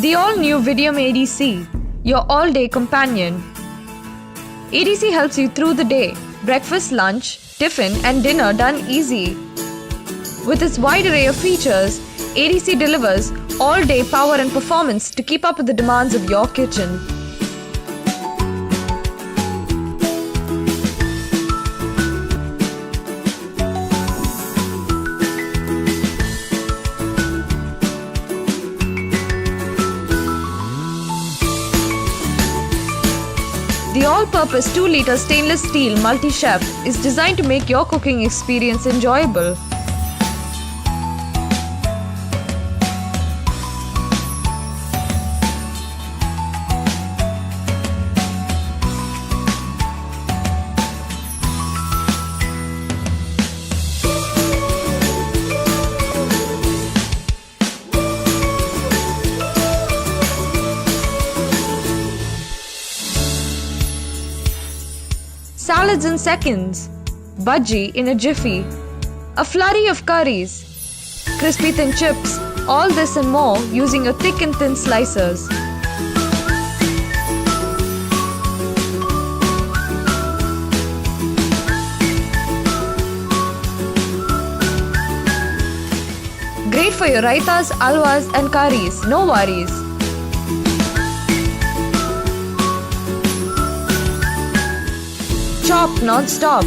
The all-new Vidiem ADC, your all-day companion. ADC helps you through the day, breakfast, lunch, tiffin and dinner done easy. With its wide array of features, ADC delivers all-day power and performance to keep up with the demands of your kitchen. The all-purpose 2-liter stainless steel multi-chef is designed to make your cooking experience enjoyable. Salads in seconds, bhaji in a jiffy, a flurry of curries, crispy thin chips, all this and more using your thick and thin slicers. Great for your raitas, alwas and curries, no worries. Chop non-stop.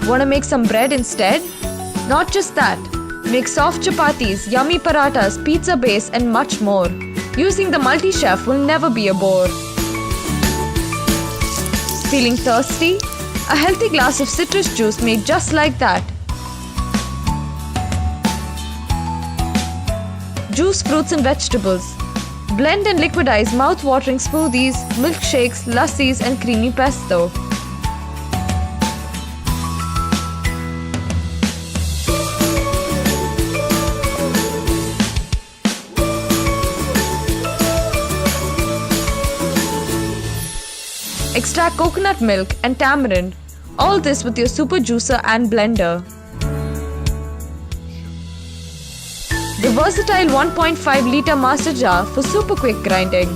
Wanna make some bread instead? Not just that. Make soft chapatis, yummy parathas, pizza base and much more. Using the multi-chef will never be a bore. Feeling thirsty? A healthy glass of citrus juice made just like that. Juice fruits and vegetables. Blend and liquidize mouth-watering smoothies, milkshakes, lassis and creamy pesto. Extract coconut milk and tamarind. All this with your super juicer and blender. The versatile 1.5-liter master jar for super quick grinding.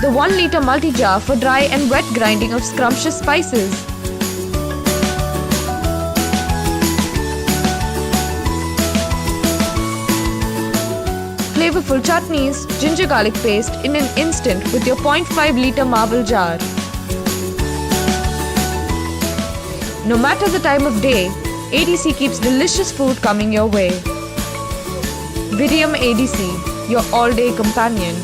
The 1-liter multi-jar for dry and wet grinding of scrumptious spices. Flavorful chutneys, ginger garlic paste in an instant with your 0.5-liter marble jar. No matter the time of day, ADC keeps delicious food coming your way. Vidiem ADC, your all-day companion.